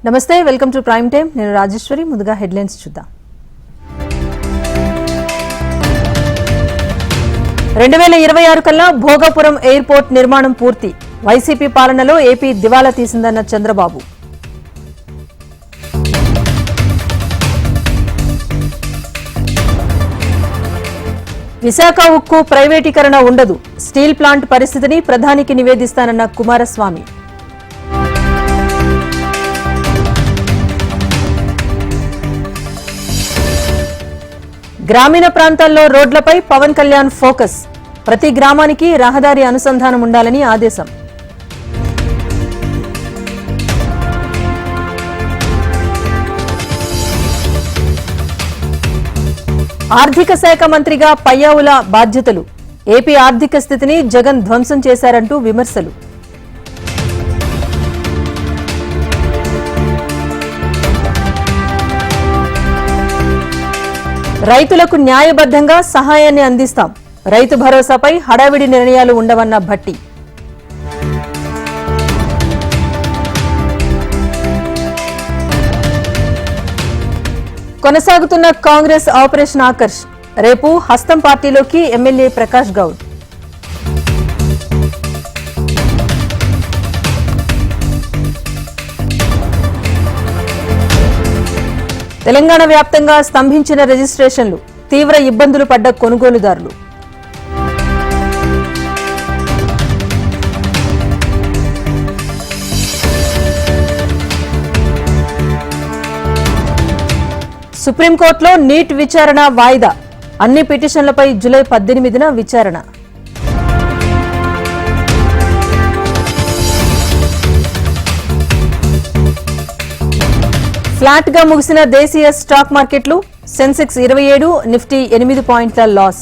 నమస్తే, welcome to prime time. నేను రాజేశ్వరి. ముందుగా హెడ్లైన్స్ చూద్దాం. 2026 కల్లా భోగాపురం ఎయిర్పోర్ట్ నిర్మాణం పూర్తి. వైసీపీ పాలనలో ఏపీ దివాలా తీసిందన్న చంద్రబాబు. విశాఖ ఉక్కు ప్రైవేటీకరణ ఉండదు. స్టీల్ ప్లాంట్ పరిస్థితిని ప్రధానికి నివేదిస్తానన్న కుమారస్వామి. గ్రామీణ ప్రాంతాల్లో రోడ్లపై పవన్ కళ్యాణ్ ఫోకస్. ప్రతి గ్రామానికి రహదారి అనుసంధానం ఉండాలని ఆదేశం. ఆర్థిక శాఖ మంత్రిగా పయ్యావుల బాధ్యతలు. ఏపీ ఆర్థిక స్థితిని జగన్ ధ్వంసం చేశారంటూ విమర్శలు. రైతులకు న్యాయబద్ధంగా సహాయాన్ని అందిస్తాం. రైతు భరోసాపై హడావిడి నిర్ణయాలు ఉండవన్న భట్టి. కొనసాగుతున్న కాంగ్రెస్ ఆపరేషన్ ఆకర్ష్. రేపు హస్తం పార్టీలోకి ఎమ్మెల్యే ప్రకాష్ గౌడ్. తెలంగాణ వ్యాప్తంగా స్తంభించిన రిజిస్ట్రేషన్లు. తీవ్ర ఇబ్బందులు పడ్డ కొనుగోలుదారులు. సుప్రీంకోర్టులో నీట్ విచారణ వాయిదా. అన్ని పిటిషన్లపై జూలై 18న విచారణ. ఫ్లాట్ గా ముగిసిన దేశీయ స్టాక్ మార్కెట్లు. సెన్సెక్స్ 27, నిఫ్టీ 8 పాయింట్ల లాస్.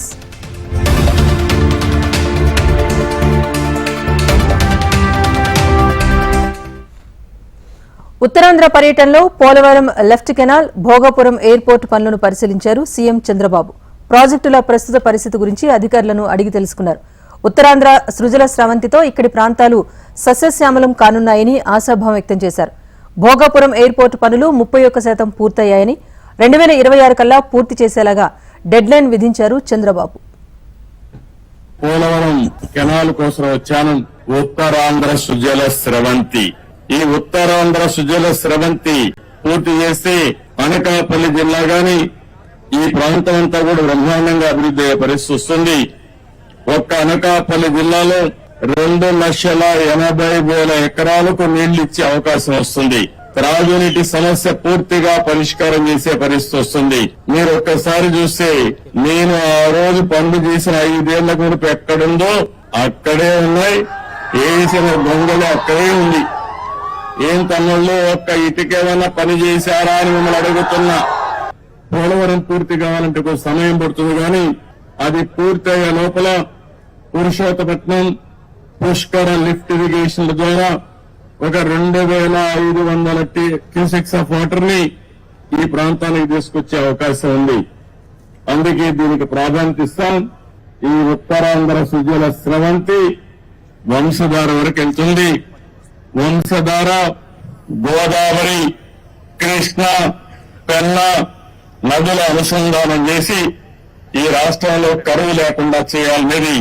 ఉత్తరాంధ్ర పర్యటనలో Polavaram left canal, Bhogapuram airport పనులను పరిశీలించారు సీఎం చంద్రబాబు. ప్రాజెక్టుల ప్రస్తుత పరిస్థితి గురించి అధికారులను అడిగి తెలుసుకున్నారు. ఉత్తరాంధ్ర సృజల స్రవంతితో ఇక్కడి ప్రాంతాలు సస్యశ్యామలం కానున్నాయని ఆశాభావం వ్యక్తం చేశారు. భోగాపురం ఎయిర్పోర్ట్ పనులు 31% పూర్తయ్యాయని, 2026 కల్లా పూర్తి చేసేలాగా డెడ్ లైన్ విధించారు చంద్రబాబు. పోలవరం కెనాల్ కోసం వచ్చాను. ఉత్తరాంధ్ర సుజల స్రవంతి, ఈ ఉత్తరాంధ్ర సుజల స్రవంతి పూర్తి చేస్తే అనకాపల్లి జిల్లా గాని ఈ ప్రాంతం అంతా కూడా బ్రహ్మాండంగా అభివృద్ధి అయ్యే పరిస్థితి వస్తుంది. ఒక్క అనకాపల్లి జిల్లాలో 2,80,000 ఎకరాలకు నీళ్లు ఇచ్చే అవకాశం వస్తుంది. త్రాగునీటి సమస్య పూర్తిగా పరిష్కారం చేసే పరిస్థితి వస్తుంది. మీరు ఒక్కసారి చూస్తే నేను ఆ రోజు పనులు చేసిన 5 ఏళ్ల గురుపు ఎక్కడుందో అక్కడే ఉన్నాయి. వేసిన గొంగలు అక్కడే ఉంది. ఏం తమ్ముళ్ళు ఒక్క ఇటుకేమన్నా పని చేశారా అని మిమ్మల్ని అడుగుతున్నా. పోలవరం పూర్తి కావాలంటే కొంచెం సమయం పడుతుంది, కానీ అది పూర్తయ్యే లోపల పురుషోత్తపట్నం, పుష్కర లిఫ్ట్ ఇరిగేషన్ల ద్వారా ఒక 2,500 క్యూసెక్స్ ఆఫ్ వాటర్ ని ఈ ప్రాంతానికి తీసుకొచ్చే అవకాశం ఉంది. అందుకే దీనికి ప్రాధాన్యత ఇస్తాం. ఈ ఉత్తరాంధ్ర సుజల స్రవంతి వంశధార వరకు వెళ్తుంది. వంశధార గోదావరి, కృష్ణ, పెన్నా నదుల అనుసంధానం చేసి ఈ రాష్ట్రంలో కరువు లేకుండా చేయాలనేది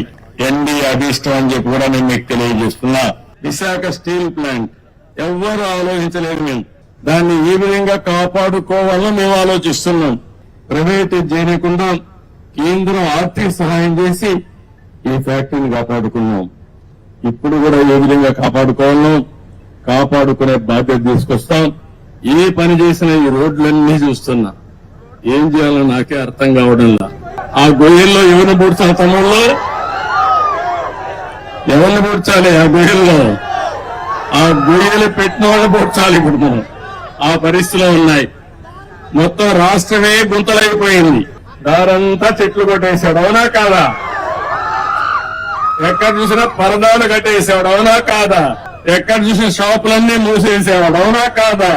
ఎన్డీఏ అభిష్టం అని చెప్పి కూడా నేను మీకు తెలియజేస్తున్నా. విశాఖ స్టీల్ ప్లాంట్ ఎవ్వరూ ఆలోచించలేదు. మేము దాన్ని ఈ విధంగా కాపాడుకోవాలని మేము ఆలోచిస్తున్నాం. ప్రైవేట్ చేయకుండా కేంద్రం ఆర్థిక సహాయం చేసి ఈ ఫ్యాక్టరీని కాపాడుకున్నాం. ఇప్పుడు కూడా ఏ విధంగా కాపాడుకునే బాధ్యత తీసుకొస్తాం. ఏ పని చేసినా ఈ రోడ్లన్నీ చూస్తున్నా. ఏం చేయాలో నాకే అర్థం కావడంలా. ఆ గొయ్యల్లో ఎవరిని పూడ్చాలి తమ్ముళ్ళు? ఎవరిని పూడ్చాలి? ఆ గొయ్యల్లో ఆ గొయ్యలు పెట్టిన వాళ్ళని పూడ్చాలి. ఇప్పుడు మనం ఆ పరిస్థితిలో ఉన్నాయి. మొత్తం రాష్ట్రమే గుంతలైపోయింది. దారంతా చెట్లు కొట్టేశాడు, అవునా కాదా? ఎక్కడ చూసినా పరదాలు కట్టేసాడు, అవునా కాదా? ఎక్కడ చూసిన షాపులన్నీ మూసేసేవాడు, అవునా కాదా?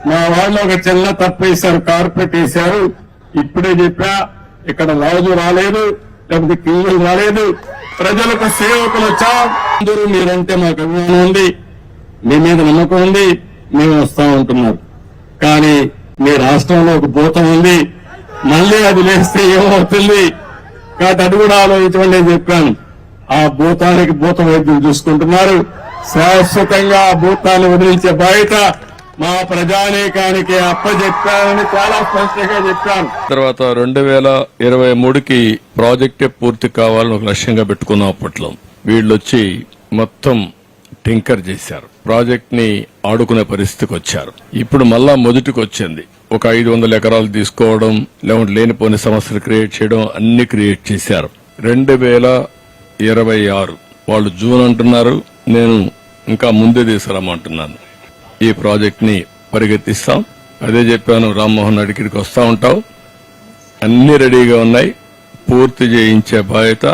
మా వాళ్ళు ఒక చిన్న తప్పు వేశారు, కార్పెట్ వేశారు. ఇప్పుడే చెప్పా, ఇక్కడ రాజు రాలేదు, లేకపోతే కింగులు రాలేదు, ప్రజలకు సేవకులు వచ్చా. అందరూ మీరంటే మాకు అభిమానం ఉంది, మీ మీద నమ్మకం ఉంది. మేము వస్తా ఉంటున్నారు. కానీ మీ రాష్ట్రంలో ఒక భూతం ఉంది, మళ్ళీ అది లేస్తే ఏమవుతుంది కాబట్టి అది కూడా ఆలోచించమని నేను చెప్పాను. ఆ భూతానికి భూత వైద్యం చూసుకుంటున్నారు. శాశ్వతంగా ఆ భూతాన్ని వదిలించే బాధ్యత మా ప్రజానీకానికి అప్పచెప్పానని చాలా స్పష్టంగా చెప్పాను. తర్వాత 2023కి ప్రాజెక్టే పూర్తి కావాలని ఒక లక్ష్యంగా పెట్టుకున్నాం. అప్పట్లో వీళ్ళొచ్చి మొత్తం టింకర్ చేశారు, ప్రాజెక్ట్ ని ఆడుకునే పరిస్థితికి వచ్చారు. ఇప్పుడు మళ్ళా మొదటికి వచ్చింది. ఒక 500 ఎకరాలు తీసుకోవడం, లేకుంటే లేనిపోని సమస్యలు క్రియేట్ చేయడం, అన్ని క్రియేట్ చేశారు. 2026 వాళ్ళు జూన్ అంటున్నారు, నేను ఇంకా ముందే తీసుకురమ్మంటున్నాను. ఈ ప్రాజెక్ట్ ని పరిగెత్తిస్తాం. అదే చెప్పాను, రామ్మోహన్ రెడ్డి ఇక్కడికి వస్తా ఉంటావు, అన్ని రెడీగా ఉన్నాయి, పూర్తి చేయించే బాధ్యత,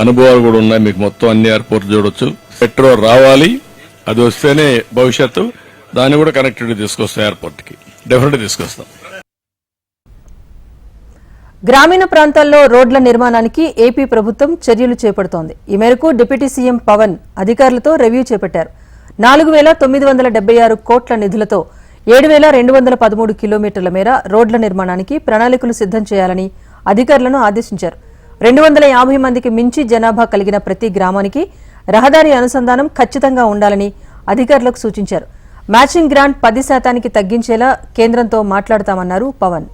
అనుభవాలు కూడా ఉన్నాయి. మీకు మొత్తం అన్ని ఎయిర్పోర్ట్ చూడొచ్చు. మెట్రో రావాలి, అది వస్తేనే భవిష్యత్తు. దాన్ని కూడా కనెక్టివిటీ తీసుకొస్తాం, ఎయిర్పోర్ట్ కి డెఫినెట్ తీసుకొస్తాం. గ్రామీణ ప్రాంతాల్లో రోడ్ల నిర్మాణానికి ఏపీ ప్రభుత్వం చర్యలు చేపడుతోంది. ఈ మేరకు డిప్యూటీ సీఎం పవన్ అధికారులతో రివ్యూ చేపట్టారు. 4,976 కోట్ల నిధులతో 7,213 కిలోమీటర్ల మేర రోడ్ల నిర్మాణానికి ప్రణాళికలు సిద్దం చేయాలని అధికారులను ఆదేశించారు. 250 మందికి మించి జనాభా కలిగిన ప్రతి గ్రామానికి రహదారి అనుసంధానం ఖచ్చితంగా ఉండాలని అధికారులకు సూచించారు. మ్యాచింగ్ గ్రాంట్ 10% తగ్గించేలా కేంద్రంతో మాట్లాడతామన్నారు పవన్.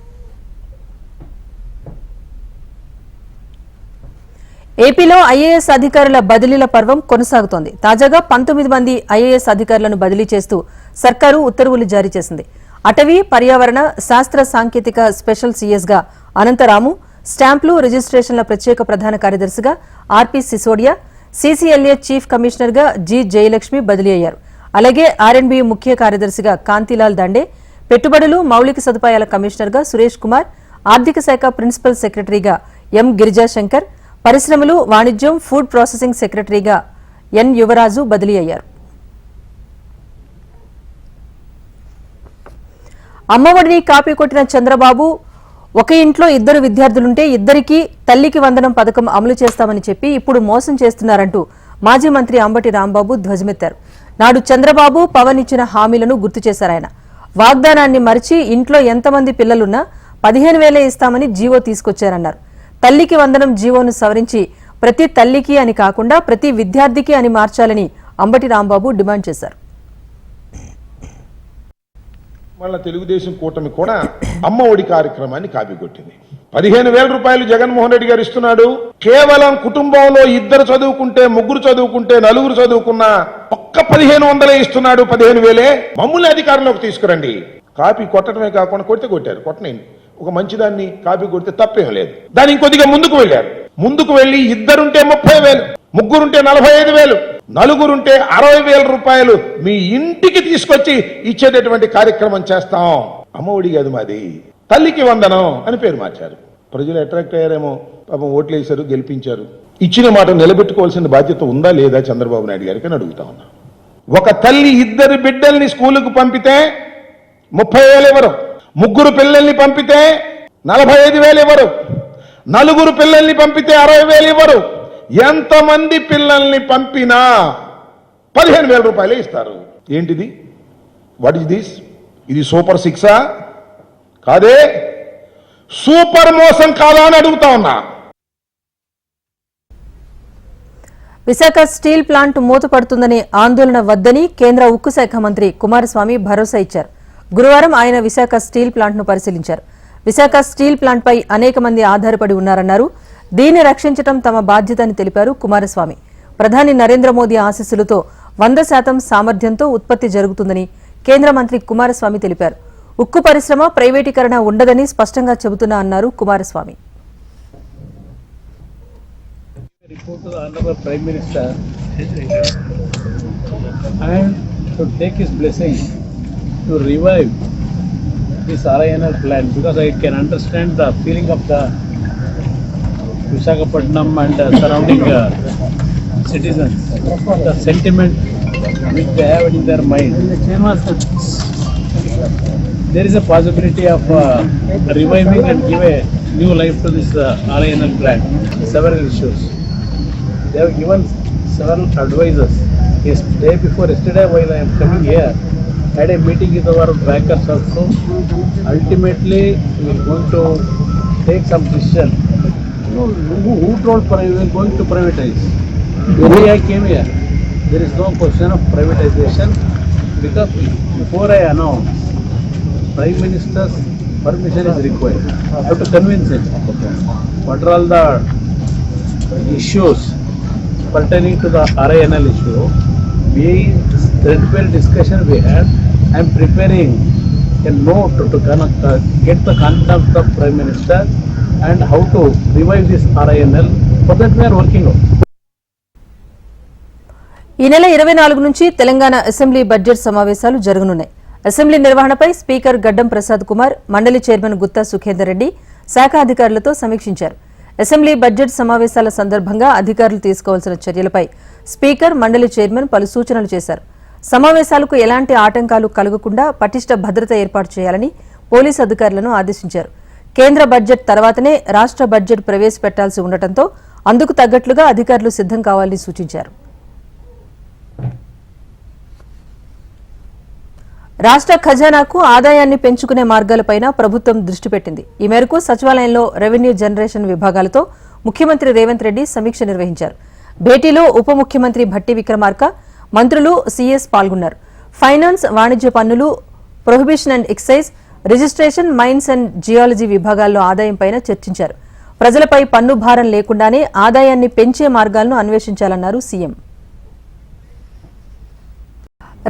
ఏపీలో ఐఏఎస్ అధికారుల బదిలీల పర్వం కొనసాగుతోంది. తాజాగా 19 మంది ఐఏఎస్ అధికారులను బదిలీ చేస్తూ సర్కారు ఉత్తర్వులు జారీ చేసింది. అటవీ, పర్యావరణ, శాస్త్ర సాంకేతిక స్పెషల్ సీఎస్గా అనంతరాము, స్టాంపులు, రిజిస్ట్రేషన్ల ప్రత్యేక ప్రధాన కార్యదర్శిగా ఆర్పీ సిసోడియా, సీసీఎల్ఏ చీఫ్ కమిషనర్గా జి జయలక్ష్మి బదిలీ అయ్యారు. అలాగే ఆర్ఎండ్బి ముఖ్య కార్యదర్శిగా కాంతిలాల్ దండే, పెట్టుబడులు, మౌలిక సదుపాయాల కమిషనర్గా సురేష్ కుమార్, ఆర్థిక శాఖ ప్రిన్సిపల్ సెక్రటరీగా ఎం గిరిజాశంకర్, పరిశ్రమలు, వాణిజ్యం, ఫుడ్ ప్రాసెసింగ్ సెక్రటరీగా ఎన్ యువరాజు బదిలీ అయ్యారు. అమ్మఒడిని కాపీ కొట్టిన చంద్రబాబు ఒక ఇంట్లో 2 విద్యార్థులుంటే ఇద్దరికీ తల్లికి వందనం పథకం అమలు చేస్తామని చెప్పి ఇప్పుడు మోసం చేస్తున్నారంటూ మాజీ మంత్రి అంబటి రాంబాబు ధ్వజమెత్తారు. నాడు చంద్రబాబు, పవన్ ఇచ్చిన హామీలను గుర్తు చేశారాయన. వాగ్దానాన్ని మరిచి ఇంట్లో ఎంతమంది పిల్లలున్నా 15,000 ఇస్తామని జీవో తీసుకొచ్చారన్నారు. తల్లికి వందనం జీవోను సవరించి ప్రతి తల్లికి అని కాకుండా ప్రతి విద్యార్థికి అని మార్చాలని అంబటి రాంబాబు డిమాండ్ చేశారు. మళ్ళా తెలుగుదేశం కూటమి కూడా అమ్మ ఒడి కార్యక్రమాన్ని కాపీకొట్టింది. 15,000 రూపాయలు జగన్మోహన్ రెడ్డి గారు ఇస్తున్నాడు. కేవలం కుటుంబంలో 2 చదువుకుంటే, 3 చదువుకుంటే, 4 చదువుకున్నా ఒక్క 1,500 ఇస్తున్నాడు. 15,000 మమ్మల్ని అధికారంలోకి తీసుకురండి. కాపీ కొట్టడమే కాకుండా కొట్టారు. కొట్టనండి, ఒక మంచిదాన్ని కాపీ కొడితే తప్పేం లేదు. దాన్ని ఇంకొద్దిగా ముందుకు వెళ్ళారు. ముందుకు వెళ్లి 2 ఉంటే 30,000, 3 ఉంటే 45,000, 4 ఉంటే 60,000 రూపాయలు మీ ఇంటికి తీసుకొచ్చి ఇచ్చేటటువంటి కార్యక్రమం చేస్తాం. అమ్మఒడి కాదు మాది, తల్లికి వందనం అని పేరు మార్చారు. ప్రజలు అట్రాక్ట్ అయ్యారేమో, పాపం ఓట్లు వేశారు, గెలిపించారు. ఇచ్చిన మాట నిలబెట్టుకోవాల్సిన బాధ్యత ఉందా లేదా చంద్రబాబు నాయుడు గారికి అని అడుగుతా ఉన్నా. ఒక తల్లి 2 బిడ్డల్ని స్కూలుకు పంపితే 30,000 ఇవ్వరు, 3 పిల్లల్ని పంపితే 45,000 ఇవ్వరు, 4 పిల్లల్ని పంపితే 60,000 ఇవ్వరు. ఎంతమంది పిల్లల్ని పంపినా 15,000 రూపాయలే ఇస్తారు. ఏంటిది? What is this? ఇది సూపర్ 6 కాదే, సూపర్ మోసం కాదా అని అడుగుతా ఉన్నా. విశాఖ స్టీల్ ప్లాంట్ మూతపడుతుందనే ఆందోళన వద్దని కేంద్ర ఉక్కు శాఖ మంత్రి కుమారస్వామి భరోసా ఇచ్చారు. గురువారం ఆయన విశాఖ స్టీల్ ప్లాంట్ను పరిశీలించారు. విశాఖ స్టీల్ ప్లాంట్పై అనేక మంది ఆధారపడి ఉన్నారన్నారు. దీన్ని రక్షించడం తమ బాధ్యత అని తెలిపారు కుమారస్వామి. ప్రధాని నరేంద్ర మోదీ ఆశీస్సులతో 100% సామర్థ్యంతో ఉత్పత్తి జరుగుతుందని కేంద్ర మంత్రి కుమారస్వామి తెలిపారు. ఉక్కు పరిశ్రమ ప్రైవేటీకరణ ఉండదని స్పష్టంగా చెబుతున్నా అన్నారు Kumaraswamy. Report to the Honorable Prime Minister and to take his blessing to revive this RINL plant, because I can understand the feeling of the Visakhapatnam and surrounding citizens, the sentiment which they have in their mind. There is a possibility of reviving and give a new life to this RINL plant. Several issues. They have given several advices. Yesterday while I am coming here, had a meeting with our bankers also. Ultimately, we are going to take some decision. Who told we are going to privatize? The day I came here, there is no question of privatization because before I announce, Prime Minister's permission is required. I have to convince him. What are all the issues pertaining to the RINL issue? We threadbare discussion we had. I am preparing a note to get the contact of Prime Minister and how to revive this RINL. For that we are working on. ఈ నెల 24 నుంచి Telangana assembly budget సమావేశాలు జరగనున్నాయి. Assembly నిర్వహణపై speaker గడ్డం ప్రసాద్ కుమార్, మండలి chairman Gutta Sukhender Reddy శాఖ అధికారులతో సమీక్షించారు. అసెంబ్లీ బడ్జెట్ సమావేశాల సందర్భంగా అధికారులు తీసుకోవాల్సిన చర్యలపై స్పీకర్, మండలి చైర్మన్ పలు సూచనలు చేశారు. సమావేశాలకు ఎలాంటి ఆటంకాలు కలగకుండా పటిష్ట భద్రత ఏర్పాటు చేయాలని పోలీసు అధికారులను ఆదేశించారు. కేంద్ర బడ్జెట్ తర్వాతనే రాష్ట్ర బడ్జెట్ ప్రవేశపెట్టాల్సి ఉండటంతో అందుకు తగ్గట్లుగా అధికారులు సిద్ధం కావాలని సూచించారు. రాష్ట్ర ఖజానాకు ఆదాయాన్ని పెంచుకునే మార్గాలపైన ప్రభుత్వం దృష్టి పెట్టింది. ఈ మేరకు సచివాలయంలో రెవెన్యూ జనరేషన్ విభాగాలతో ముఖ్యమంత్రి రేవంత్ రెడ్డి సమీక్ష నిర్వహించారు. భేటీలో ఉప ముఖ్యమంత్రి భట్టి విక్రమార్క, మంత్రులు సీఎస్ పాల్గొన్నారు. ఫైనాన్స్, వాణిజ్య పన్నులు, prohibition and excise, registration, mines and geology విభాగాల్లో ఆదాయంపైన చర్చించారు. ప్రజలపై పన్ను భారం లేకుండానే ఆదాయాన్ని పెంచే మార్గాలను అన్వేషించాలన్నారు సీఎం.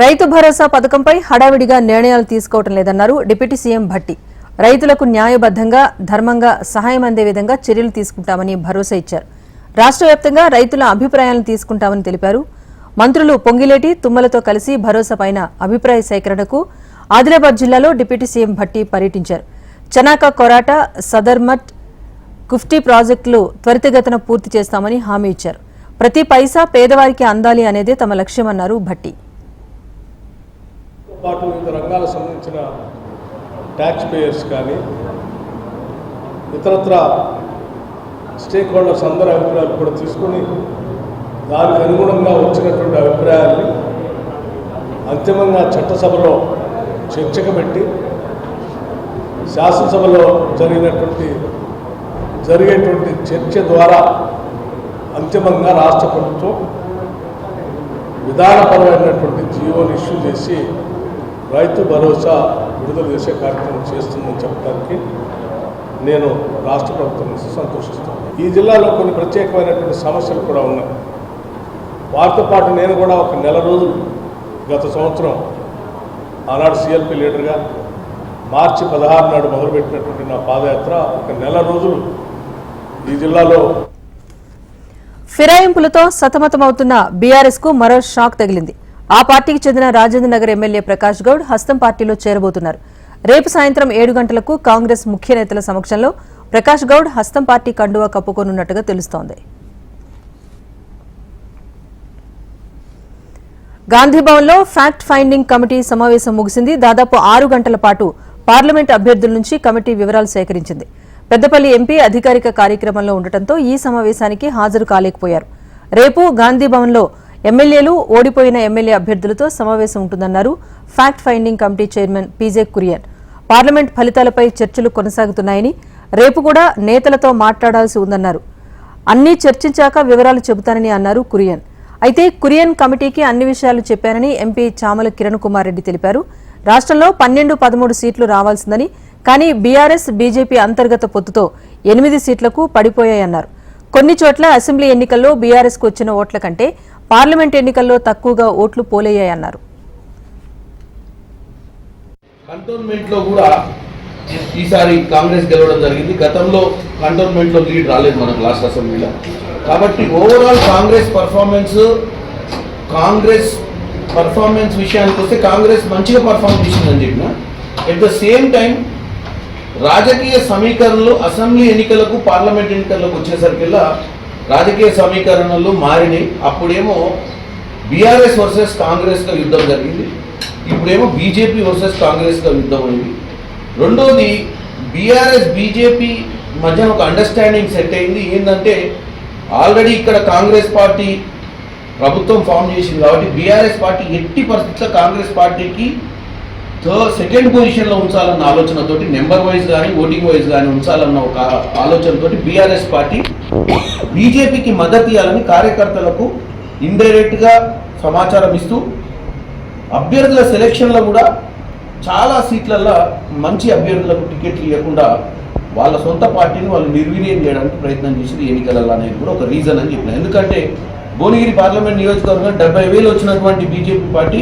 రైతు భరోసా పథకంపై హడావిడిగా నిర్ణయాలు తీసుకోవడం లేదన్నారు డిప్యూటీ సీఎం భట్టి. రైతులకు న్యాయబద్దంగా, ధర్మంగా సహాయం అందే విధంగా చర్యలు తీసుకుంటామని భరోసా ఇచ్చారు. రాష్ట్ర వ్యాప్తంగా రైతుల అభిప్రాయాలను తీసుకుంటామని తెలిపారు. మంత్రులు పొంగిలేటి, తుమ్మలతో కలిసి భరోసా పైన అభిప్రాయ సేకరణకు ఆదిలాబాద్ జిల్లాలో డిప్యూటీ సీఎం భట్టి పర్యటించారు. చనాక, కొరాట, సదర్మట్, కుఫ్టీ ప్రాజెక్టులు త్వరితగతిన పూర్తి చేస్తామని హామీ ఇచ్చారు. ప్రతి పైసా పేదవారికి అందాలి అనేదే తమ లక్ష్యమన్నారు భట్టి. పాటు వివిధ రంగాలకు సంబంధించిన ట్యాక్స్ పేయర్స్ కానీ ఇతరత్ర స్టేక్ హోల్డర్స్ అందరి అభిప్రాయాలు కూడా తీసుకుని దానికి అనుగుణంగా వచ్చినటువంటి అభిప్రాయాల్ని అంతిమంగా చట్టసభలో చర్చకు పెట్టి శాసనసభలో జరిగేటువంటి చర్చ ద్వారా అంతిమంగా రాష్ట్ర ప్రభుత్వం విధానపరమైనటువంటి జీవోని ఇష్యూ చేసి రైతు భరోసా విడుదల చేసే కార్యక్రమం చేస్తుందని చెప్పడానికి నేను రాష్ట్ర ప్రభుత్వం నుంచి సంతోషిస్తాను. ఈ జిల్లాలో కొన్ని ప్రత్యేకమైనటువంటి సమస్యలు కూడా ఉన్నాయి. వారితో పాటు నేను కూడా ఒక నెల రోజులు గత సంవత్సరం ఆనాడు సిఎల్పి లీడర్గా మార్చి 16 నాడు మొదలుపెట్టినటువంటి నా పాదయాత్ర ఒక నెల రోజులు ఈ జిల్లాలో ఫిరాయింపులతో సతమతమవుతున్న బీఆర్ఎస్ కు మరో షాక్ తగిలింది. ఆ పార్టీకి చెందిన రాజేంద్ర నగర్ ఎమ్మెల్యే ప్రకాష్ గౌడ్ హస్తం పార్టీలో చేరబోతున్నారు. రేపు సాయంత్రం 7 గంటలకు కాంగ్రెస్ ముఖ్య నేతల సమక్షంలో ప్రకాష్ గౌడ్ హస్తం పార్టీ కండువా కప్పుకోనున్నట్టుగా తెలుస్తోంది. గాంధీభవన్లో ఫ్యాక్ట్ ఫైండింగ్ కమిటీ సమావేశం ముగిసింది. దాదాపు 6 గంటల పాటు పార్లమెంట్ అభ్యర్థుల నుంచి కమిటీ వివరాలు సేకరించింది. పెద్దపల్లి ఎంపీ అధికారిక కార్యక్రమంలో ఉండటంతో ఈ సమావేశానికి హాజరు కాలేకపోయారు. రేపు గాంధీభవన్లో ఎమ్మెల్యేలు, ఓడిపోయిన ఎమ్మెల్యే అభ్యర్థులతో సమావేశం ఉంటుందన్నారు fact finding committee chairman PJ Kurien. Parliament ఫలితాలపై చర్చలు కొనసాగుతున్నాయని, రేపు కూడా నేతలతో మాట్లాడాల్సి ఉందన్నారు. అన్నీ చర్చించాక వివరాలు చెబుతానని అన్నారు కురియన్. అయితే కురియన్ కమిటీకి అన్ని విషయాలు చెప్పానని ఎంపీ చామల కిరణ్ కుమార్ రెడ్డి తెలిపారు. రాష్ట్రంలో 12-13 సీట్లు రావాల్సిందని, కానీ బీఆర్ఎస్, బీజేపీ అంతర్గత పొత్తుతో 8 సీట్లకు పడిపోయాయన్నారు. కొన్ని చోట్ల అసెంబ్లీ ఎన్నికల్లో బీఆర్ఎస్ కు వచ్చిన ఓట్ల కంటే పార్లమెంట్ ఎన్నికల్లో తక్కువగా ఓట్లు పోలయ్యాయన్నారు. కంటోన్మెంట్ లో కూడా ఈసారి కాంగ్రెస్ గెలవడం జరిగింది. గతంలో కంటోన్మెంట్ లో లీడ్ రాలేదు మనకు లాస్ట్ అసెంబ్లీలో. కాబట్టి ఓవరాల్ కాంగ్రెస్ పర్ఫార్మెన్స్ విషయానికి వస్తే కాంగ్రెస్ మంచిగా పర్ఫార్మ్ చేసిందని చెప్పిన, ఎట్ ద సేమ్ టైం రాజకీయ సమీకరణలు అసెంబ్లీ ఎన్నికలకు, పార్లమెంట్ ఎన్నికలకు వచ్చేసరికల్లా రాజకీయ సమీకరణలు మారినాయి. అప్పుడేమో బీఆర్ఎస్ వర్సెస్ కాంగ్రెస్గా యుద్ధం జరిగింది, ఇప్పుడేమో బీజేపీ వర్సెస్ కాంగ్రెస్గా యుద్ధం అయింది. రెండోది బీఆర్ఎస్, బీజేపీ మధ్య ఒక అండర్స్టాండింగ్ సెట్ అయింది. ఏంటంటే ఆల్రెడీ ఇక్కడ కాంగ్రెస్ పార్టీ ప్రభుత్వం ఫామ్ చేసింది కాబట్టి బీఆర్ఎస్ పార్టీ ఎట్టి పరిస్థితుల్లో కాంగ్రెస్ పార్టీకి సెకండ్ పొజిషన్లో ఉంచాలన్న ఆలోచనతోటి నెంబర్ వైజ్ కానీ ఓటింగ్ వైజ్ కానీ ఉంచాలన్న ఒక ఆలోచనతోటి బీఆర్ఎస్ పార్టీ బీజేపీకి మద్దతు ఇవ్వాలని కార్యకర్తలకు ఇండైరెక్ట్గా సమాచారం ఇస్తూ అభ్యర్థుల సెలక్షన్లో కూడా చాలా సీట్లలో మంచి అభ్యర్థులకు టికెట్లు ఇవ్వకుండా వాళ్ళ సొంత పార్టీని వాళ్ళు నిర్వీర్యం చేయడానికి ప్రయత్నం చేసింది ఎన్నికలలో అనేది కూడా ఒక రీజన్ అని చెప్పిన. ఎందుకంటే భువనగిరి పార్లమెంట్ నియోజకవర్గం 70,000 వచ్చినటువంటి బీజేపీ పార్టీ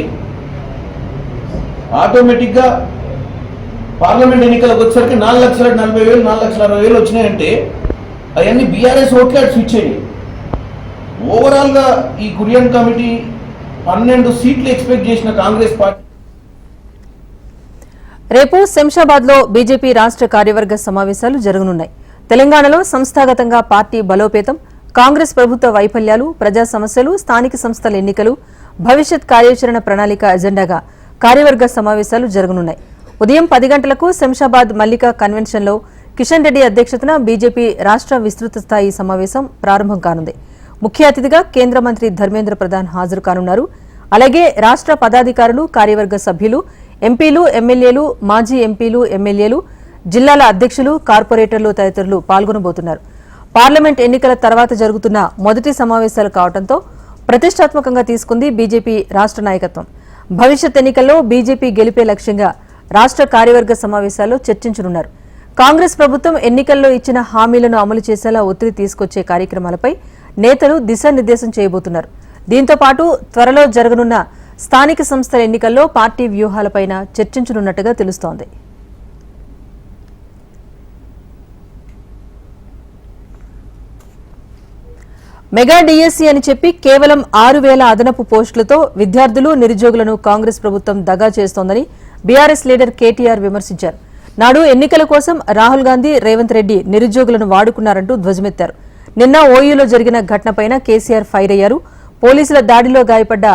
ఆటోమేటిక్గా పార్లమెంట్ ఎన్నికలకు వచ్చేసరికి 4,40,000 4,60,000 వచ్చినాయంటే అవన్నీ బీఆర్ఎస్ ఓట్లే స్విచ్ అయ్యాయి. ఓవరాల్గా ఈ కురియన్ కమిటీ 12 సీట్లు ఎక్స్పెక్ట్ చేసిన కాంగ్రెస్ పార్టీ రేపు శంషాబాద్ లో బీజేపీ రాష్ట్ర కార్యవర్గ సమావేశాలు జరగనున్నాయి. తెలంగాణలో సంస్థాగతంగా పార్టీ బలోపేతం, కాంగ్రెస్ ప్రభుత్వ వైఫల్యాలు, ప్రజా సమస్యలు, స్థానిక సంస్థల ఎన్నికలు, భవిష్యత్ కార్యాచరణ ప్రణాళిక ఎజెండాగా కార్యవర్గ సమావేశాలు జరగనున్నాయి. ఉదయం 10 గంటలకు శంషాబాద్ మల్లికా కన్వెన్షన్లో కిషన్ రెడ్డి అధ్యక్షతన బీజేపీ రాష్ట్ర విస్తృత స్థాయి సమావేశం ప్రారంభం కానుంది. ముఖ్య అతిథిగా కేంద్ర మంత్రి ధర్మేంద్ర ప్రధాన్ హాజరు కానున్నారు. అలాగే రాష్ట్ర పదాధికారులు, కార్యవర్గ సభ్యులు, ఎంపీలు, ఎమ్మెల్యేలు, మాజీ ఎంపీలు, ఎమ్మెల్యేలు, జిల్లాల అధ్యక్షులు, కార్పొరేటర్లు తదితరులు పాల్గొనబోతున్నారు. పార్లమెంట్ ఎన్నికల తర్వాత జరుగుతున్న మొదటి సమావేశాలు కావడంతో ప్రతిష్టాత్మకంగా తీసుకుంది బీజేపీ రాష్ట్ర నాయకత్వం. భవిష్యత్ ఎన్నికల్లో బీజేపీ గెలిపే లక్ష్యంగా రాష్ట్ర కార్యవర్గ సమావేశాల్లో చర్చించనున్నారు. కాంగ్రెస్ ప్రభుత్వం ఎన్నికల్లో ఇచ్చిన హామీలను అమలు చేసేలా ఒత్తిడి తీసుకొచ్చే కార్యక్రమాలపై నేతలు దిశానిర్దేశం చేయబోతున్నారు. దీంతో పాటు త్వరలో జరగనున్న స్థానిక సంస్థల ఎన్నికల్లో పార్టీ వ్యూహాలపైన చర్చించనున్నట్టుగా తెలుస్తోంది. మెగా డిఎస్సీ అని చెప్పి కేవలం 6,000 అదనపు పోస్టులతో విద్యార్థులు, నిరుద్యోగులను కాంగ్రెస్ ప్రభుత్వం దగా చేస్తోందని బీఆర్ఎస్ లీడర్ కేటీఆర్ విమర్శించారు. నాడు ఎన్నికల కోసం రాహుల్ గాంధీ, రేవంత్ రెడ్డి నిరుద్యోగులను వాడుకున్నారంటూ ధ్వజమెత్తారు. నిన్న ఓయూలో జరిగిన ఘటనపైన కేసీఆర్ ఫైర్ అయ్యారు. పోలీసుల దాడిలో గాయపడ్డ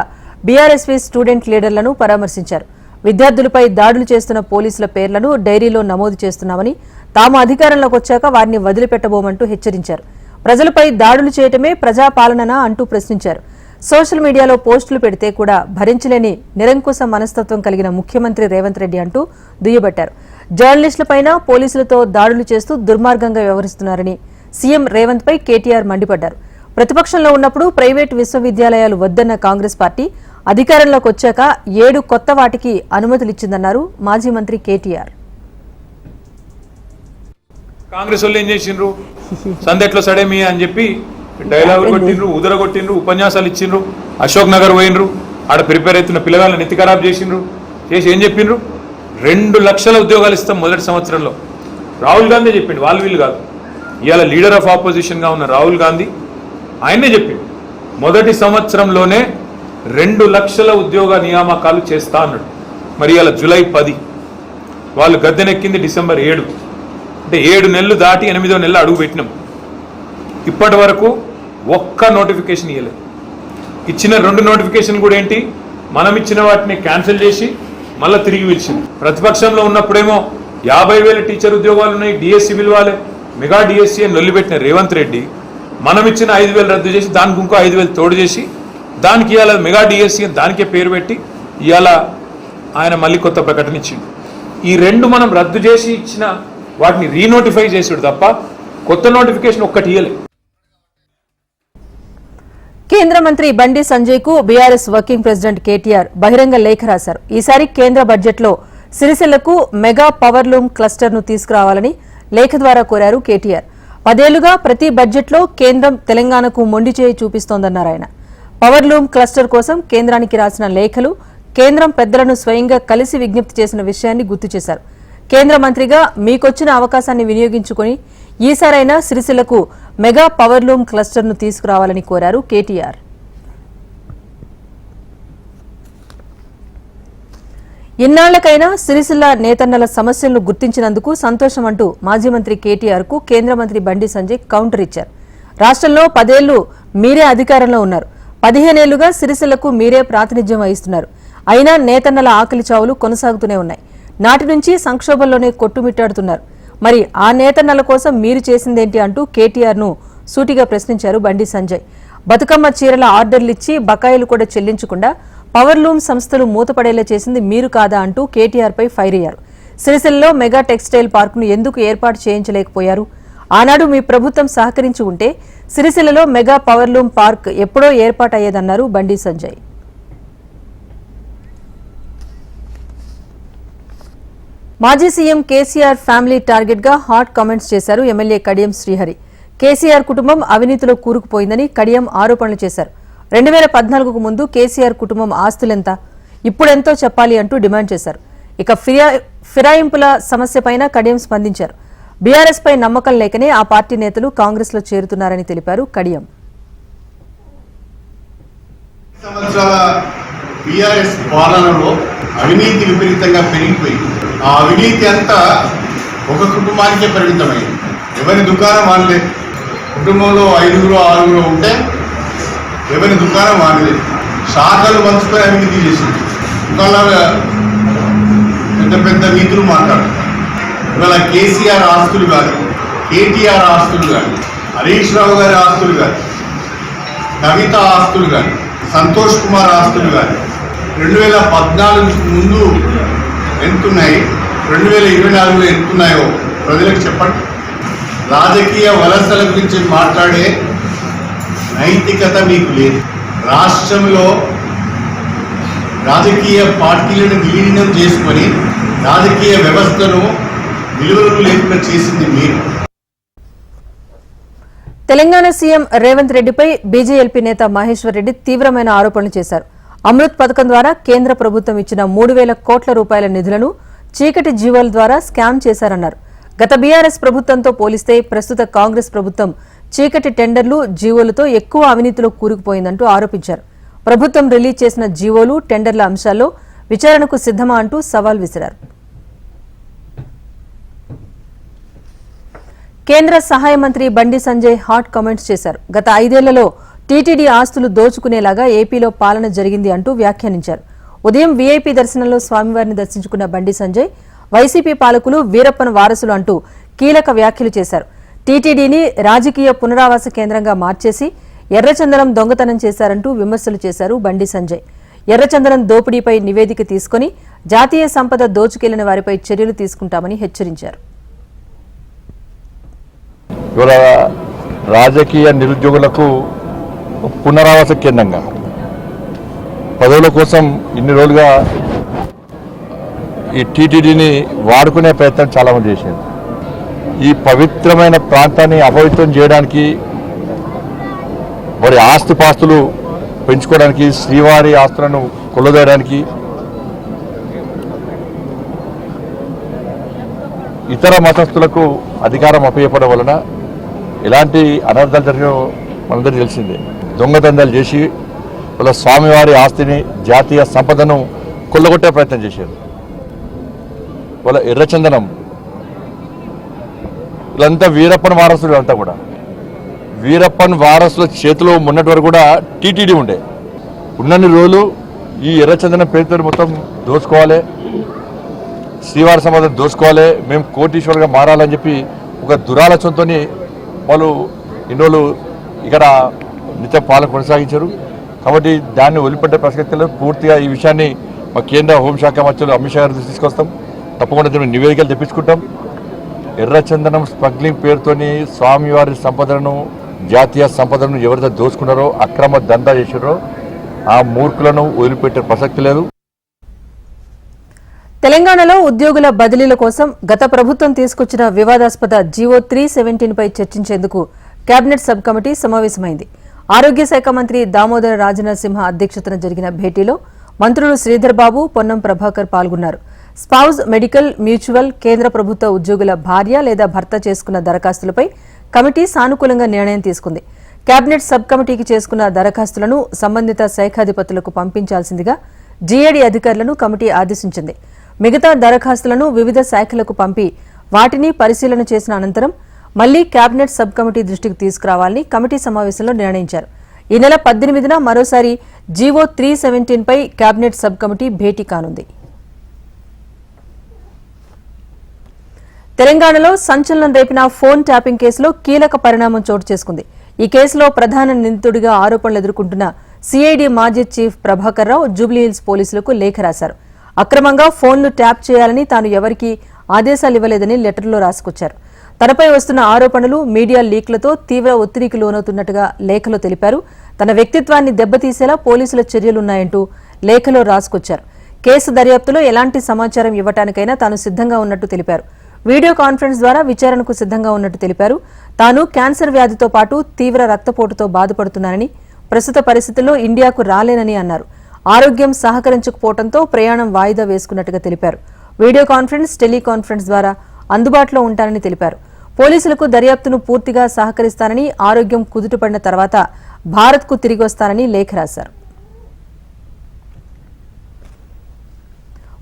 బీఆర్ఎస్వీ స్టూడెంట్ లీడర్లను పరామర్శించారు. విద్యార్థులపై దాడులు చేస్తున్న పోలీసుల పేర్లను డైరీలో నమోదు చేస్తున్నామని, తాము అధికారంలోకి వచ్చాక వారిని వదిలిపెట్టబోమంటూ హెచ్చరించారు. ప్రజలపై దాడులు చేయటమే ప్రజాపాలననా అంటూ ప్రశ్నించారు. సోషల్ మీడియాలో పోస్టులు పెడితే కూడా భరించలేని నిరంకుశ మనస్తత్వం కలిగిన ముఖ్యమంత్రి రేవంత్ రెడ్డి అంటూ దుయ్యబట్టారు. జర్నలిస్టులపైన పోలీసులతో దాడులు చేస్తూ దుర్మార్గంగా వ్యవహరిస్తున్నారని సీఎం రేవంత్ పై కేటీఆర్ మండిపడ్డారు. ప్రతిపక్షంలో ఉన్నప్పుడు ప్రైవేటు విశ్వవిద్యాలయాలు వద్దన్న కాంగ్రెస్ పార్టీ అధికారంలోకి వచ్చాక 7 కొత్త వాటికి అనుమతులిచ్చిందన్నారు మాజీ మంత్రి కేటీఆర్. కాంగ్రెస్ వాళ్ళు ఏం చేసిండ్రు, సందెట్లో సడేమి అని చెప్పి డైలాగులు కొట్టిండ్రు, ఉదర కొట్టిండ్రు, ఉపన్యాసాలు ఇచ్చిండ్రు, అశోక్ నగర్ పోయినరు, ఆడ ప్రిపేర్ అవుతున్న పిల్లగాళ్ళని నెత్తి ఖరాబ్ చేసిండ్రు. చేసి ఏం చెప్పిండ్రు, 2 లక్షల ఉద్యోగాలు ఇస్తాం మొదటి సంవత్సరంలో. రాహుల్ గాంధీ చెప్పిండు, వాళ్ళు వీళ్ళు కాదు. ఇవాళ లీడర్ ఆఫ్ ఆపోజిషన్గా ఉన్న రాహుల్ గాంధీ ఆయనే చెప్పిండు, మొదటి సంవత్సరంలోనే 2 లక్షల ఉద్యోగ నియామకాలు చేస్తా అన్నాడు. మరి ఇవాళ జూలై 10, వాళ్ళు గద్దెనెక్కింది డిసెంబర్ 7. అంటే 7 నెలలు దాటి 8వ నెల అడుగు పెట్టినాం. ఇప్పటి వరకు ఒక్క నోటిఫికేషన్ ఇవ్వలేదు. ఇచ్చిన 2 నోటిఫికేషన్ కూడా ఏంటి, మనం ఇచ్చిన వాటిని క్యాన్సిల్ చేసి మళ్ళీ తిరిగి పిలిచింది. ప్రతిపక్షంలో ఉన్నప్పుడేమో 50,000 టీచర్ ఉద్యోగాలు ఉన్నాయి, డిఎస్సి పిలవాలి, మెగా డిఎస్సి అని నొల్లిపెట్టిన రేవంత్ రెడ్డి మనం ఇచ్చిన 5,000 రద్దు చేసి దానికి ఇంకో 5,000 తోడు చేసి దానికి ఇవాళ మెగా డిఎస్సి అని దానికే పేరు పెట్టి ఇవాళ ఆయన మళ్ళీ కొత్త ప్రకటన ఇచ్చిండు. ఈ 2 మనం రద్దు చేసి ఇచ్చిన వాటిని రీనోటిఫై చేసుడు తప్ప కొత్త నోటిఫికేషన్ ఒక్కటి ఇయ్యలే. కేంద్ర మంత్రి బండి సంజయ్ కు బీఆర్ఎస్ వర్కింగ్ ప్రెసిడెంట్ కేటీఆర్ బహిరంగ లేఖ రాశారు. ఈసారి కేంద్ర బడ్జెట్లో సిరిసిల్లకు మెగా పవర్లూమ్ క్లస్టర్ ను తీసుకురావాలని లేఖ ద్వారా కోరారు కేటీఆర్. 10 ఏళ్లుగా ప్రతి బడ్జెట్లో కేంద్రం తెలంగాణకు మొండి చేయి చూపిస్తోందన్నారు ఆయన. పవర్లూమ్ క్లస్టర్ కోసం కేంద్రానికి రాసిన లేఖలు కేంద్రం పెద్దలను స్వయంగా కలిసి విజ్ఞప్తి చేసిన విషయాన్ని గుర్తు చేశారు. కేంద్ర మంత్రిగా మీకొచ్చిన అవకాశాన్ని వినియోగించుకుని ఈసారైనా సిరిసిల్లకు మెగా పవర్లూమ్ క్లస్టర్ ను తీసుకురావాలని కోరారు కేటీఆర్. ఇన్నాళ్లకైనా సిరిసిల్ల నేతన్నల సమస్యలను గుర్తించినందుకు సంతోషం అంటూ మాజీ మంత్రి కేటీఆర్ కు కేంద్ర మంత్రి బండి సంజయ్ కౌంటర్ ఇచ్చారు. రాష్ట్రంలో 10 ఏళ్లు మీరే అధికారంలో ఉన్నారు, 15 ఏళ్లుగా సిరిసిల్లకు మీరే ప్రాతినిధ్యం వహిస్తున్నారు. అయినా నేతన్నల ఆకలి చావులు కొనసాగుతూనే ఉన్నాయి. నాటి నుంచి సంక్షోభంలోనే కొట్టుమిట్టాడుతున్నారు. మరి ఆ నేతన్నల కోసం మీరు చేసిందేంటి అంటూ కేటీఆర్ ను సూటిగా ప్రశ్నించారు బండి సంజయ్. బతుకమ్మ చీరల ఆర్డర్లిచ్చి బకాయిలు కూడా చెల్లించకుండా పవర్ లూమ్ సంస్థలు మూతపడేలా చేసింది మీరు కాదా అంటూ కేటీఆర్ పై ఫైర్ అయ్యారు. సిరిసిల్లలో మెగా టెక్స్టైల్ పార్కును ఎందుకు ఏర్పాటు చేయించలేకపోయారు? ఆనాడు మీ ప్రభుత్వం సహకరించి ఉంటే సిరిసిల్లలో మెగా పవర్ లూమ్ పార్క్ ఎప్పుడో ఏర్పాటయ్యేదన్నారు బండి సంజయ్. మాజీ సీఎం కేసీఆర్ ఫ్యామిలీ టార్గెట్ గా హాట్ కామెంట్స్ చేశారు ఎమ్మెల్యే కడియం శ్రీహరి. కేసీఆర్ కుటుంబం అవినీతిలో కూరుకుపోయిందని కడియం ఆరోపణలు చేశారు. 2014కు ముందు కేసీఆర్ కుటుంబం ఆస్తులెంత, ఇప్పుడెంతో చెప్పాలి అంటూ డిమాండ్ చేశారు. ఇక ఫిరాయింపుల సమస్యపైన కడియం స్పందించారు. బీఆర్ఎస్ పై నమ్మకం లేకనే ఆ పార్టీ నేతలు కాంగ్రెస్ లో చేరుతున్నారని తెలిపారు కడియం. బీఆర్ఎస్ పాలనలో అవినీతి విపరీతంగా పెరిగిపోయింది. ఆ అవినీతి అంతా ఒక కుటుంబానికే పరిమితమైంది. ఎవరి దుకాణం వాళ్ళే. కుటుంబంలో 5 6 ఉంటే ఎవరి దుకాణం వాళ్ళే. శాఖలు పంచుకొని అవినీతి చేసింది. దుకాణాల పెద్ద పెద్ద నీతులు మాట్లాడుతారు. ఇవాళ కేసీఆర్ ఆస్తులు కానీ, కేటీఆర్ ఆస్తులు కానీ, హరీష్ రావు గారి ఆస్తులు కానీ, కవిత ఆస్తులు కానీ, సంతోష్ కుమార్ ఆస్తులు కానీ 2014 ముందు ఎంతున్నాయి, 2024లో ఎంతున్నాయో ప్రజలకు చెప్పండి. రాజకీయ వలసల గురించి మాట్లాడే నైతికత మీకు లేదు. రాష్ట్రంలో రాజకీయ పార్టీలను విలీనం చేసుకొని రాజకీయ వ్యవస్థను విలువలు లేకుండా చేసింది మీరు. తెలంగాణ సీఎం రేవంత్ రెడ్డిపై బీజేఎల్పీ నేత మహేశ్వర్ రెడ్డి తీవ్రమైన ఆరోపణలు చేశారు. అమృత్ పథకం ద్వారా కేంద్ర ప్రభుత్వం ఇచ్చిన 3,000 కోట్ల రూపాయల నిధులను చీకటి జీవోల ద్వారా స్కామ్ చేశారన్నారు. గత బీఆర్ఎస్ ప్రభుత్వంతో పోలిస్తే ప్రస్తుత కాంగ్రెస్ ప్రభుత్వం చీకటి టెండర్లు, జీవోలతో ఎక్కువ అవినీతిలో కూరుకుపోయిందంటూ ఆరోపించారు. ప్రభుత్వం రిలీజ్ చేసిన జీవోలు, టెండర్ల అంశాల్లో విచారణకు సిద్దమా అంటూ సవాల్ విసిరారు. కేంద్ర సహాయ మంత్రి బండి సంజయ్ హాట్ కామెంట్స్ చేశారు. గత 5 ఏళ్లలో టీటీడీ ఆస్తులు దోచుకునేలాగా ఏపీలో పాలన జరిగింది అంటూ వ్యాఖ్యానించారు. ఉదయం వీఐపీ దర్శనంలో స్వామివారిని దర్శించుకున్న బండి సంజయ్ వైసీపీ పాలకులు వీరప్పన్ వారసులు అంటూ కీలక వ్యాఖ్యలు చేశారు. టీటీడీని రాజకీయ పునరావాస కేంద్రంగా మార్చేసి ఎర్రచందనం దొంగతనం చేశారంటూ విమర్శలు చేశారు బండి సంజయ్. ఎర్రచందనం దోపిడీపై నివేదిక తీసుకుని జాతీయ సంపద దోచుకెళ్లిన వారిపై చర్యలు తీసుకుంటామని హెచ్చరించారు. ఇవాళ రాజకీయ నిరుద్యోగులకు పునరావాస కేంద్రంగా పదవుల కోసం ఇన్ని రోజులుగా ఈ టీటీడీని వాడుకునే ప్రయత్నం చాలామంది చేశారు. ఈ పవిత్రమైన ప్రాంతాన్ని అపవిత్రం చేయడానికి, వారి ఆస్తిపాస్తులు పెంచుకోవడానికి, శ్రీవారి ఆస్తులను కొల్లదోయడానికి, ఇతర మతస్థులకు అధికారం అప్పచెప్పడం వలన ఎలాంటి అనర్థాలు జరిగినో మనందరికీ తెలిసిందే. దొంగదందాలు చేసి వాళ్ళ స్వామివారి ఆస్తిని, జాతీయ సంపదను కొల్లగొట్టే ప్రయత్నం చేశారు. వాళ్ళ ఎర్రచందనం వీళ్ళంతా వీరప్పన్ వారసులు. అంతా కూడా వీరప్పన్ వారసుల చేతిలో మొన్నటి వరకు కూడా టీటీడీ ఉండే. ఉన్నన్ని రోజులు ఈ ఎర్రచందనం పేరుతో మొత్తం దోచుకోవాలి, శ్రీవారి సంపద దోచుకోవాలి, మేము కోటీశ్వరులుగా మారాలని చెప్పి ఒక దురాలోచనతో వాళ్ళు ఇన్ని రోజులు ఇక్కడ నిత్య పాలన కొనసాగించారు. కాబట్టి దాన్ని వదిలిపెట్టే ప్రసక్తిలో పూర్తిగా ఈ విషయాన్ని మా కేంద్ర హోంశాఖ మంత్రులు అమిత్ షా గారి తీసుకొస్తాం. తప్పకుండా దీన్ని నివేదికలు తెప్పించుకుంటాం. ఎర్రచందనం స్మగ్లింగ్ పేరుతోని స్వామివారి సంపదను, జాతీయ సంపదను ఎవరైతే దోచుకున్నారో, అక్రమ దందా చేశారో ఆ మూర్ఖులను వదిలిపెట్టే ప్రసక్తి లేదు. తెలంగాణలో ఉద్యోగుల బదిలీల కోసం గత ప్రభుత్వం తీసుకొచ్చిన వివాదాస్పద జీవో 317 పై చర్చించేందుకు కేబినెట్ సబ్ కమిటీ సమావేశమైంది. ఆరోగ్య శాఖ మంత్రి దామోదర రాజనరసింహ అధ్యక్షతన జరిగిన భేటీలో మంత్రులు శ్రీధర్ బాబు, పొన్నం ప్రభాకర్ పాల్గొన్నారు. స్పౌజ్, మెడికల్, మ్యూచువల్, కేంద్ర ప్రభుత్వ ఉద్యోగుల భార్య లేదా భర్త చేసుకున్న దరఖాస్తులపై కమిటీ సానుకూలంగా నిర్ణయం తీసుకుంది. కేబినెట్ సబ్ కమిటీకి చేసుకున్న దరఖాస్తులను సంబంధిత శాఖాధిపతులకు పంపించాల్సిందిగా జీఏడీ అధికారులను కమిటీ ఆదేశించింది. మిగతా దరఖాస్తులను వివిధ శాఖలకు పంపి వాటిని పరిశీలన చేసిన అనంతరం మళ్లీ కేబినెట్ సబ్ కమిటీ దృష్టికి తీసుకురావాలని కమిటీ సమావేశంలో నిర్ణయించారు. ఈ నెల 18న మరోసారి జీవో 317 పై కేబినెట్ సబ్ కమిటీ భేటీ కానుంది. తెలంగాణలో సంచలనం రేపిన ఫోన్ ట్యాపింగ్ కేసులో కీలక పరిణామం చోటు చేసుకుంది. ఈ కేసులో ప్రధాన నిందితుడిగా ఆరోపణలు ఎదుర్కొంటున్న సిఐడి మాజీ చీఫ్ ప్రభాకర్ రావు జూబ్లీహిల్స్ పోలీసులకు లేఖ రాశారు. అక్రమంగా ఫోన్లు ట్యాప్ చేయాలని తాను ఎవరికీ ఆదేశాలు ఇవ్వలేదని లెటర్లో రాసుకొచ్చారు. తనపై వస్తున్న ఆరోపణలు మీడియా లీక్లతో తీవ్ర ఒత్తిడికి లోనవుతున్నట్టుగా లేఖలో తెలిపారు. తన వ్యక్తిత్వాన్ని దెబ్బతీసేలా పోలీసుల చర్యలున్నాయంటూ లేఖలో రాసుకొచ్చారు. కేసు దర్యాప్తులో ఎలాంటి సమాచారం ఇవ్వటానికైనా తాను సిద్ధంగా ఉన్నట్టు తెలిపారు. వీడియో కాన్ఫరెన్స్ ద్వారా విచారణకు సిద్ధంగా ఉన్నట్టు తెలిపారు. తాను క్యాన్సర్ వ్యాధితో పాటు తీవ్ర రక్తపోటుతో బాధపడుతున్నానని, ప్రస్తుత పరిస్థితుల్లో ఇండియాకు రాలేనని అన్నారు. ఆరోగ్యం సహకరించకపోవడంతో ప్రయాణం వాయిదా వేసుకున్నట్టుగా తెలిపారు. వీడియో కాన్ఫరెన్స్, టెలికాన్ఫరెన్స్ ద్వారా అందుబాటులో ఉంటానని తెలిపారు. పోలీసులకు దర్యాప్తును పూర్తిగా సహకరిస్తానని, ఆరోగ్యం కుదుటపడిన తర్వాత భారత్కు తిరిగి వస్తానని లేఖ రాశారు.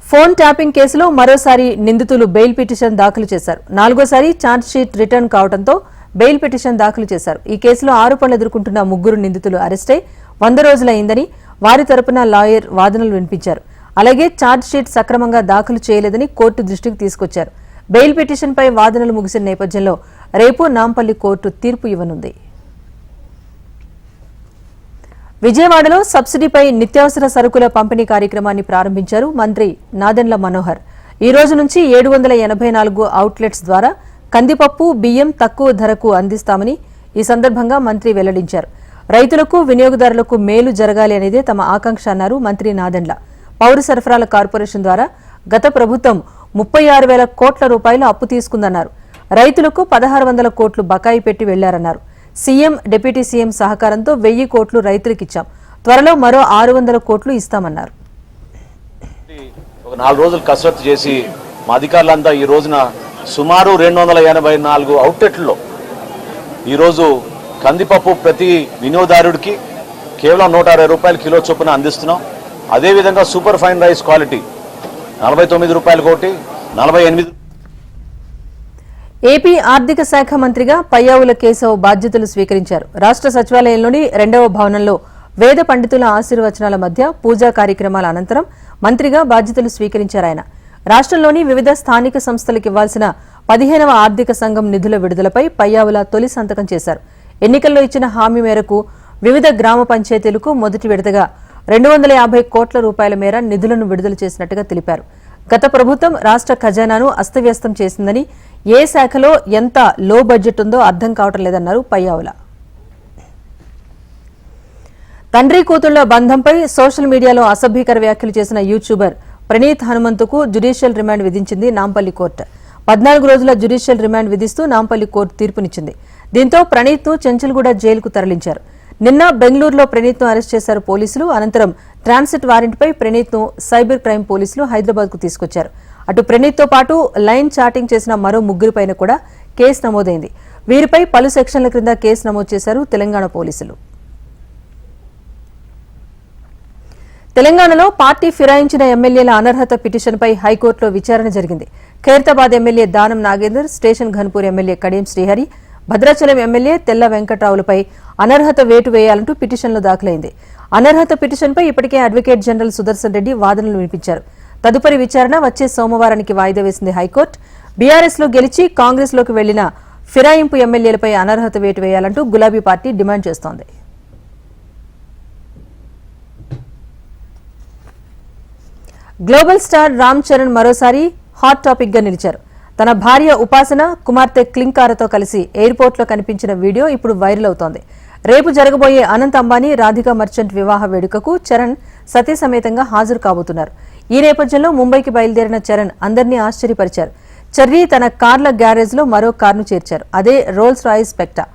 ఫోన్ ట్యాపింగ్ కేసులో మరోసారి నిందితులు బెయిల్ పిటిషన్ దాఖలు చేశారు. 4వ ఛార్జ్షీట్ రిటర్న్ కావడంతో బెయిల్ పిటిషన్ దాఖలు చేశారు. ఈ కేసులో ఆరోపణలు ఎదుర్కొంటున్న 3 నిందితులు అరెస్టై 100 రోజులైందని వారి తరపున లాయర్ వాదనలు వినిపించారు. అలాగే ఛార్జ్షీట్ సక్రమంగా దాఖలు చేయలేదని కోర్టు దృష్టికి తీసుకొచ్చారు. బెయిల్ పిటిషన్పై వాదనలు ముగిసిన నేపథ్యంలో రేపు నాంపల్లి కోర్టు తీర్పు ఇవ్వనుంది. విజయవాడలో సబ్సిడీపై నిత్యావసర సరుకుల పంపిణీ కార్యక్రమాన్ని ప్రారంభించారు మంత్రి నాదెండ్ల మనోహర్. ఈ రోజు నుంచి 784 అవుట్లెట్స్ ద్వారా కందిపప్పు, బియ్యం తక్కువ ధరకు అందిస్తామని ఈ సందర్భంగా మంత్రి వెల్లడించారు. రైతులకు, వినియోగదారులకు మేలు జరగాలి అనేదే తమ ఆకాంక్ష అన్నారు మంత్రి నాదెండ్ల. పౌర సరఫరాల కార్పొరేషన్ ద్వారా గత ప్రభుత్వం 36,000 కోట్ల రూపాయలు అప్పు తీసుకుందన్నారు. రైతులకు 1,600 కోట్లు బకాయి పెట్టి వెళ్లారన్నారు. సీఎం, డిప్యూటీ సీఎం సహకారంతో 1000 కోట్లు రైతులకిచ్చాం. త్వరలో మరో 600 కోట్లు ఇస్తామన్నారు. ఒక 4 రోజులు కసరత్తు చేసి మా అధికారులంతా ఈ రోజున సుమారు 284 అవుట్లెట్లలో ఈరోజు కందిపప్పు ప్రతి వినియోగదారుడికి కేవలం 160 రూపాయల కిలో చొప్పున అందిస్తున్నాం. అదేవిధంగా సూపర్ ఫైన్ రైస్ క్వాలిటీ 49 రూపాయలు కోటి 48. ఏపీ ఆర్థిక శాఖ మంత్రిగా పయ్యావుల కేశవ్ బాధ్యతలు స్వీకరించారు. రాష్ట్ర సచివాలయంలోని 2వ భవనంలో వేద పండితుల ఆశీర్వచనాల మధ్య పూజా కార్యక్రమాల అనంతరం మంత్రిగా బాధ్యతలు స్వీకరించారాయన. రాష్ట్రంలోని వివిధ స్థానిక సంస్థలకు ఇవ్వాల్సిన 15వ ఆర్థిక సంఘం నిధుల విడుదలపై పయ్యావుల తొలి సంతకం చేశారు. ఎన్నికల్లో ఇచ్చిన హామీ మేరకు వివిధ గ్రామ పంచాయతీలకు మొదటి విడతగా 250 కోట్ల రూపాయల మేర నిధులను విడుదల చేసినట్టుగా తెలిపారు. గత ప్రభుత్వం రాష్ట్ర ఖజానాను అస్తవ్యస్తం చేసిందని, ఏ శాఖలో ఎంత లో బడ్జెట్ ఉందో అర్థం కావటం లేదన్నారు పయ్యావుల. తండ్రి కూతుళ్ల బంధంపై సోషల్ మీడియాలో అసభ్యకర వ్యాఖ్యలు చేసిన యూట్యూబర్ ప్రణీత్ హనుమంతుకు జ్యుడిషియల్ రిమాండ్ విధించింది నాంపల్లి కోర్టు. 14 రోజుల జ్యుడిషియల్ రిమాండ్ విధిస్తూ నాంపల్లి కోర్టు తీర్పునిచ్చింది. దీంతో ప్రణీత్ను చెంచల్గూడ జైలుకు తరలించారు. నిన్న బెంగళూరులో ప్రణీత్ను అరెస్ట్ చేశారు పోలీసులు. అనంతరం ట్రాన్సిట్ వారెంట్పై ప్రణీత్ను సైబర్ క్రైమ్ పోలీసులు హైదరాబాద్కు తీసుకొచ్చారు. అటు ప్రణీత్తో పాటు లైన్ చాటింగ్ చేసిన మరో 3 కూడా కేసు నమోదైంది. వీరిపై పలు సెక్షన్ల క్రింద కేసు నమోదు చేశారు తెలంగాణ పోలీసులు. తెలంగాణలో పార్టీ ఫిరాయించిన ఎమ్మెల్యేల అనర్హత పిటిషన్పై హైకోర్టులో విచారణ జరిగింది. Khairatabad MLA Danam Nagender, station Ghanpur MLA Kadiyam Srihari, Bhadrachalam MLA తెల్ల వెంకట్రావులపై అనర్హత వేటు వేయాలంటూ పిటిషన్లు దాఖలైంది. అనర్హత పిటిషన్పై ఇప్పటికే అడ్వకేట్ జనరల్ సుదర్శన్ రెడ్డి వాదనలు వినిపించారు. తదుపరి విచారణ వచ్చే సోమవారానికి వాయిదా వేసింది హైకోర్టు. బీఆర్ఎస్ లో గెలిచి కాంగ్రెస్ లోకి వెళ్లిన ఫిరాయింపు ఎమ్మెల్యేలపై అనర్హత వేటు వేయాలంటూ గులాబీ పార్టీ డిమాండ్ చేస్తోంది. గ్లోబల్ స్టార్ రామ్ చరణ్ మరోసారి హాట్ టాపిక్ గా నిలిచారు. తన భార్య ఉపాసన, కుమార్తె క్లింకారతో కలిసి ఎయిర్పోర్ట్లో కనిపించిన వీడియో ఇప్పుడు వైరల్ అవుతోంది. రేపు జరగబోయే అనంత్ అంబానీ, రాధికా మర్చెంట్ వివాహ వేడుకకు చరణ్ సతీ సమేతంగా హాజరు కాబోతున్నారు. ఈ నేపథ్యంలో ముంబైకి బయలుదేరిన చరణ్ అందరినీ ఆశ్చర్యపరిచారు. చెర్రీ తన కార్ల గ్యారేజ్ లో మరో కార్ను చేర్చారు. అదే Rolls Royce Spectre.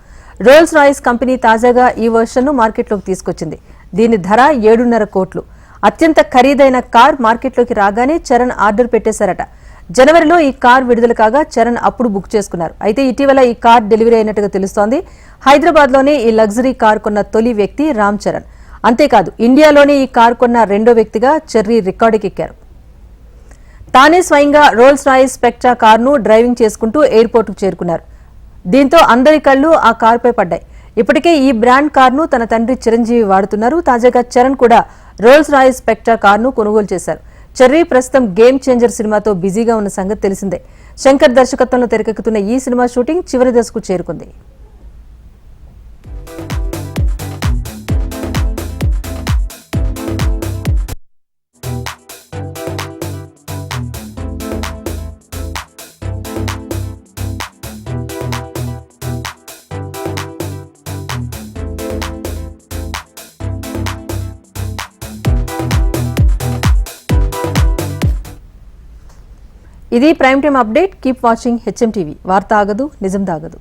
Rolls Royce company తాజాగా ఈ వర్షన్ను మార్కెట్లోకి తీసుకొచ్చింది. దీని ధర 7.5 కోట్లు. అత్యంత ఖరీదైన కార్ మార్కెట్లోకి రాగానే చరణ్ ఆర్డర్ పెట్టేశారట. జనవరిలో ఈ కార్ విడుదల కాగా చరణ్ అప్పుడు బుక్ చేసుకున్నారు. అయితే ఇటీవల ఈ కార్ డెలివరీ అయినట్టుగా తెలుస్తోంది. హైదరాబాద్లోనే ఈ లగ్జరీ కార్ కొన్న తొలి వ్యక్తి రామ్ చరణ్. అంతేకాదు ఇండియాలోనే ఈ కార్ కొన్న 2వ వ్యక్తిగా చెర్రీ రికార్డుకెక్కారు. తానే స్వయంగా రోల్స్ రాయిస్ స్పెక్ట్రా కార్ను డ్రైవింగ్ చేసుకుంటూ ఎయిర్పోర్టుకు చేరుకున్నారు. దీంతో అందరి కళ్లు ఆ కార్పై పడ్డాయి. ఇప్పటికే ఈ బ్రాండ్ కార్ను తన తండ్రి చిరంజీవి వాడుతున్నారు. తాజాగా చరణ్ కూడా రోల్స్ రాయిస్ స్పెక్ట్రా కార్ను కొనుగోలు చేశారు. చెర్రీ ప్రస్తుతం గేమ్ చేంజర్ సినిమాతో బిజీగా ఉన్న సంగతి తెలిసిందే. శంకర్ దర్శకత్వంలో తెరకెక్కుతున్న ఈ సినిమా షూటింగ్ చివరి దశకు చేరుకుంది. ఇది prime time update. Keep watching HM TV. వార్త ఆగదు, నిజం దాగదు.